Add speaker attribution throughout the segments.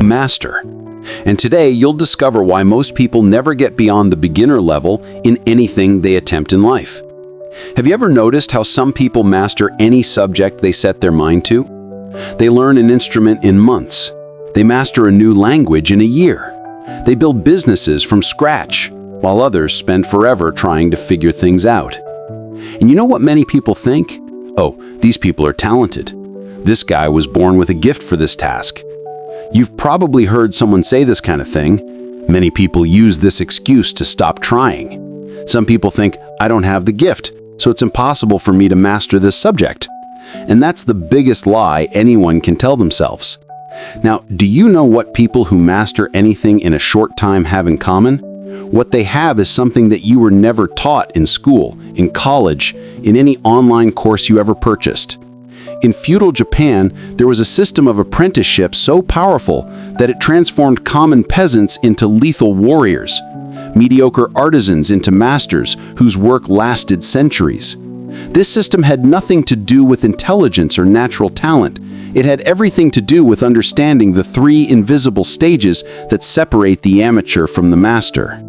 Speaker 1: Master. And today you'll discover why most people never get beyond the beginner level in anything they attempt in life. Have you ever noticed how some people master any subject they set their mind to? They learn an instrument in months. They master a new language in a year. They build businesses from scratch, while others spend forever trying to figure things out. And you know what many people think? Oh, these people are talented. This guy was born with a gift for this task. You've probably heard someone say this kind of thing. Many people use this excuse to stop trying. Some people think, I don't have the gift, so it's impossible for me to master this subject. And that's the biggest lie anyone can tell themselves. Now, do you know what people who master anything in a short time have in common? What they have is something that you were never taught in school, in college, in any online course you ever purchased. In feudal Japan, there was a system of apprenticeship so powerful that it transformed common peasants into lethal warriors, mediocre artisans into masters whose work lasted centuries. This system had nothing to do with intelligence or natural talent. It had everything to do with understanding the three invisible stages that separate the amateur from the master.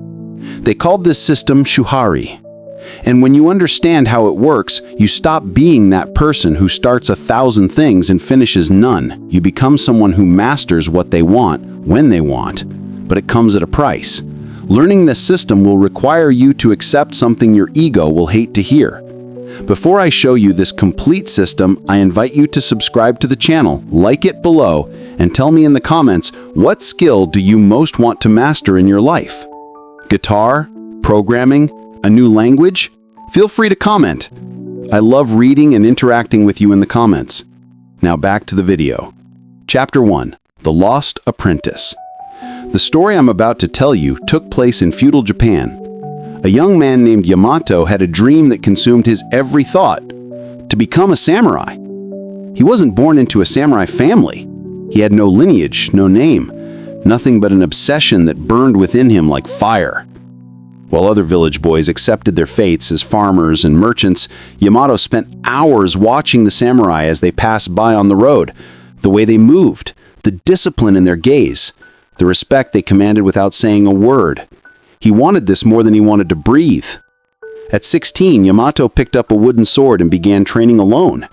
Speaker 1: They called this system Shuhari. And when you understand how it works, you stop being that person who starts 1,000 things and finishes none. You become someone who masters what they want, when they want. But it comes at a price. Learning this system will require you to accept something your ego will hate to hear. Before I show you this complete system, I invite you to subscribe to the channel, like it below, and tell me in the comments, what skill do you most want to master in your life? Guitar? Programming? A new language? Feel free to comment. I love reading and interacting with you in the comments. Now back to the video. Chapter 1. The Lost Apprentice. The story I'm about to tell you took place in feudal Japan. A young man named Yamato had a dream that consumed his every thought: to become a samurai. He wasn't born into a samurai family. He had no lineage, no name, nothing but an obsession that burned within him like fire. While other village boys accepted their fates as farmers and merchants, Yamato spent hours watching the samurai as they passed by on the road, the way they moved, the discipline in their gaze, the respect they commanded without saying a word. He wanted this more than he wanted to breathe. At 16, Yamato picked up a wooden sword and began training alone.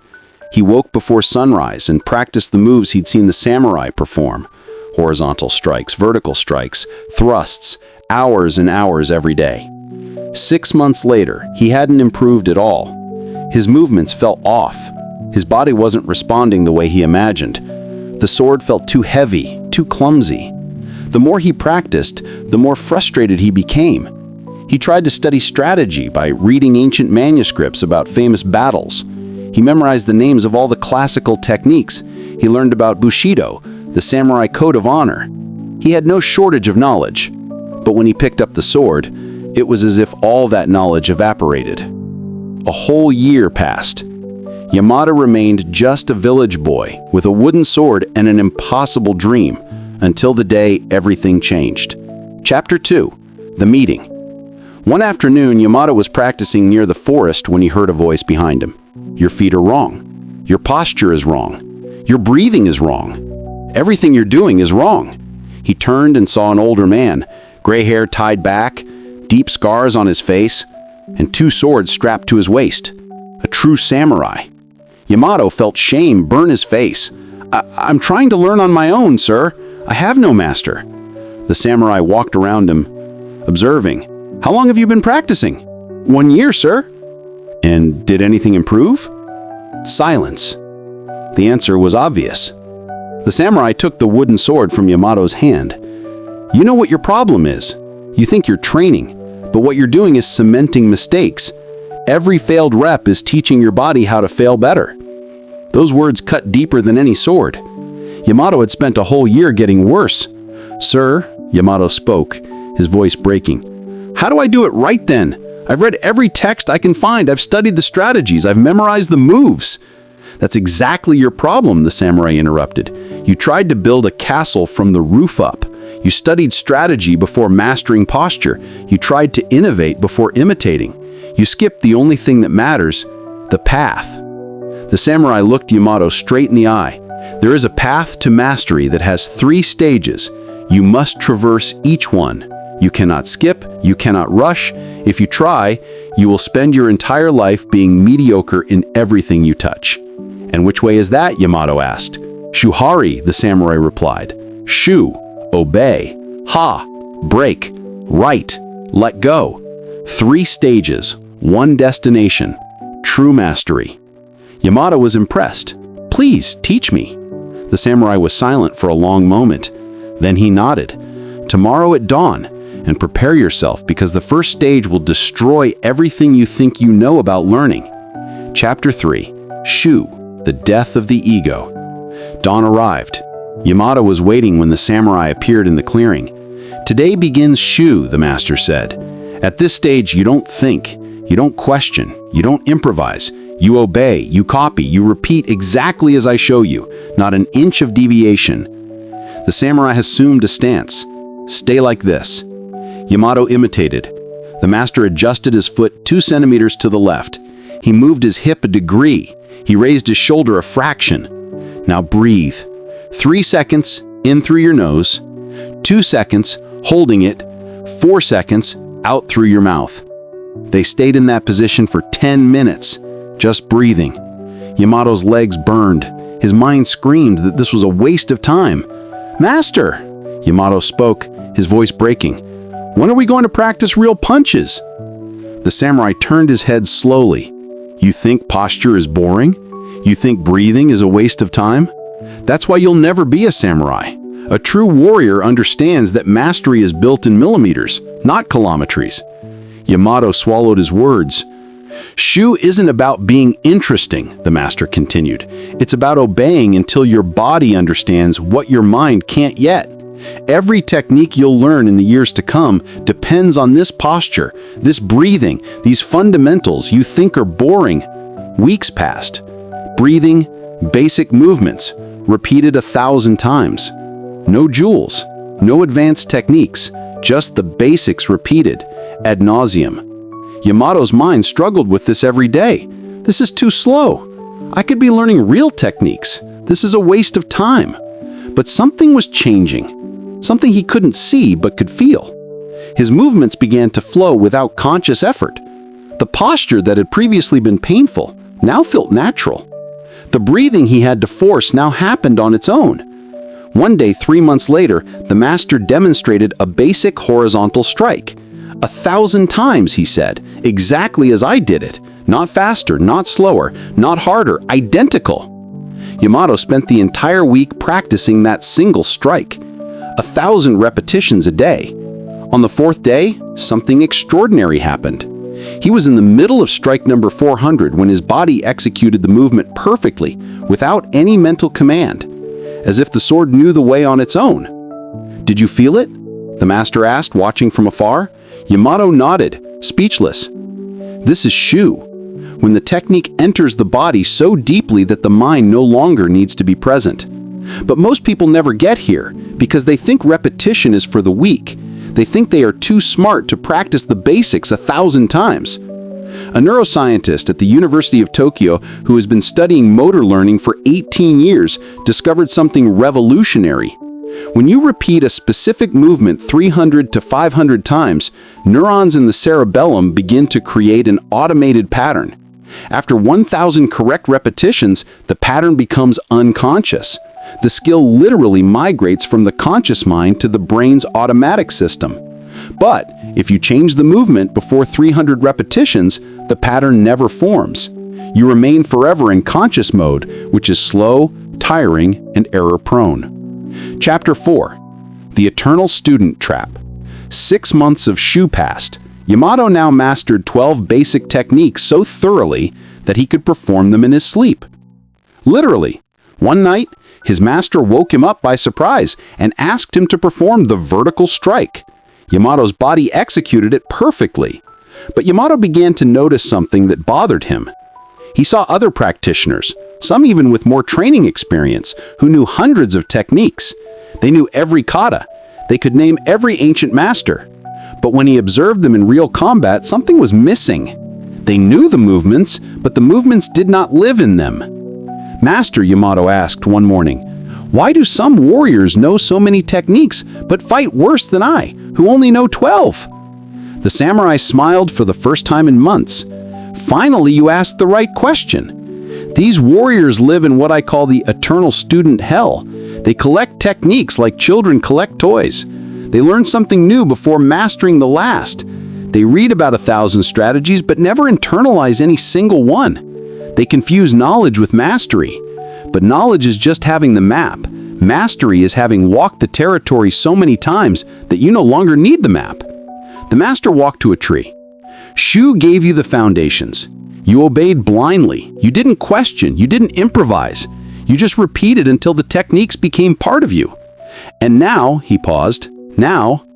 Speaker 1: He woke before sunrise and practiced the moves he'd seen the samurai perform: horizontal strikes, vertical strikes, thrusts, hours and hours every day. 6 months later, he hadn't improved at all. His movements felt off. His body wasn't responding the way he imagined. The sword felt too heavy, too clumsy. The more he practiced, the more frustrated he became. He tried to study strategy by reading ancient manuscripts about famous battles. He memorized the names of all the classical techniques. He learned about Bushido, the samurai code of honor. He had no shortage of knowledge. But when he picked up the sword, it was as if all that knowledge evaporated. A whole year passed. Yamato remained just a village boy with a wooden sword and an impossible dream, until the day everything changed. Chapter 2. The Meeting. One afternoon, Yamato was practicing near the forest when he heard a voice behind him. Your feet are wrong. Your posture is wrong. Your breathing is wrong. Everything you're doing is wrong. He turned and saw an older man, gray hair tied back, deep scars on his face, and 2 swords strapped to his waist. A true samurai. Yamato felt shame burn his face. I'm trying to learn on my own, sir. I have no master. The samurai walked around him, observing. How long have you been practicing? 1 year, sir. And did anything improve? Silence. The answer was obvious. The samurai took the wooden sword from Yamato's hand. You know what your problem is. You think you're training, but what you're doing is cementing mistakes. Every failed rep is teaching your body how to fail better. Those words cut deeper than any sword. Yamato had spent a whole year getting worse. Sir, Yamato spoke, his voice breaking. How do I do it right then? I've read every text I can find. I've studied the strategies. I've memorized the moves. That's exactly your problem, the samurai interrupted. You tried to build a castle from the roof up. You studied strategy before mastering posture. You tried to innovate before imitating. You skipped the only thing that matters, the path. The samurai looked Yamato straight in the eye. There is a path to mastery that has 3 stages. You must traverse each one. You cannot skip, you cannot rush. If you try, you will spend your entire life being mediocre in everything you touch. And which way is that? Yamato asked. Shuhari, the samurai replied. Shu, obey. Ha, break. Right, let go. 3 stages, 1 destination. True mastery. Yamato was impressed. Please, teach me. The samurai was silent for a long moment. Then he nodded. Tomorrow at dawn, and prepare yourself because the first stage will destroy everything you think you know about learning. Chapter 3. Shu, the death of the ego. Dawn arrived. Yamato was waiting when the samurai appeared in the clearing. Today begins Shu, the master said. At this stage, you don't think, you don't question, you don't improvise. You obey, you copy, you repeat exactly as I show you, not an inch of deviation. The samurai assumed a stance. Stay like this. Yamato imitated. The master adjusted his foot 2 centimeters to the left. He moved his hip a degree. He raised his shoulder a fraction. Now breathe. 3 seconds in through your nose. 2 seconds holding it. 4 seconds out through your mouth. They stayed in that position for 10 minutes, just breathing. Yamato's legs burned. His mind screamed that this was a waste of time. Master! Yamato spoke, his voice breaking. When are we going to practice real punches? The samurai turned his head slowly. You think posture is boring? You think breathing is a waste of time? That's why you'll never be a samurai. A true warrior understands that mastery is built in millimeters, not kilometries. Yamato swallowed his words. Shu isn't about being interesting, the master continued. It's about obeying until your body understands what your mind can't yet. Every technique you'll learn in the years to come depends on this posture, this breathing, these fundamentals you think are boring. Weeks passed. Breathing, basic movements, repeated 1,000 times. No jewels, no advanced techniques, just the basics repeated, ad nauseum. Yamato's mind struggled with this every day. This is too slow. I could be learning real techniques. This is a waste of time. But something was changing. Something he couldn't see but could feel. His movements began to flow without conscious effort. The posture that had previously been painful now felt natural. The breathing he had to force now happened on its own. One day, 3 months later, the master demonstrated a basic horizontal strike. 1,000 times, he said, exactly as I did it. Not faster, not slower, not harder, identical. Yamato spent the entire week practicing that single strike. 1,000 repetitions a day. On the 4th day, something extraordinary happened. He was in the middle of strike number 400 when his body executed the movement perfectly, without any mental command, as if the sword knew the way on its own. Did you feel it? The master asked, watching from afar. Yamato nodded, speechless. This is Shu, when the technique enters the body so deeply that the mind no longer needs to be present. But most people never get here because they think repetition is for the weak. They think they are too smart to practice the basics 1,000 times. A neuroscientist at the University of Tokyo who has been studying motor learning for 18 years discovered something revolutionary. When you repeat a specific movement 300 to 500 times, neurons in the cerebellum begin to create an automated pattern. After 1,000 correct repetitions, the pattern becomes unconscious. The skill literally migrates from the conscious mind to the brain's automatic system. But if you change the movement before 300 repetitions, the pattern never forms. You remain forever in conscious mode, which is slow, tiring, and error-prone. Chapter 4. The Eternal Student Trap. 6 months of Shu passed. Yamato now mastered 12 basic techniques so thoroughly that he could perform them in his sleep. Literally. One night, his master woke him up by surprise and asked him to perform the vertical strike. Yamato's body executed it perfectly. But Yamato began to notice something that bothered him. He saw other practitioners, some even with more training experience, who knew hundreds of techniques. They knew every kata. They could name every ancient master. But when he observed them in real combat, something was missing. They knew the movements, but the movements did not live in them. Master, Yamato asked one morning, why do some warriors know so many techniques but fight worse than I, who only know 12? The samurai smiled for the first time in months. Finally, you asked the right question. These warriors live in what I call the eternal student hell. They collect techniques like children collect toys. They learn something new before mastering the last. They read about 1,000 strategies but never internalize any single one. They confuse knowledge with mastery. But knowledge is just having the map. Mastery is having walked the territory so many times that you no longer need the map. The master walked to a tree. Shu gave you the foundations. You obeyed blindly. You didn't question. You didn't improvise. You just repeated until the techniques became part of you. And now, he paused, now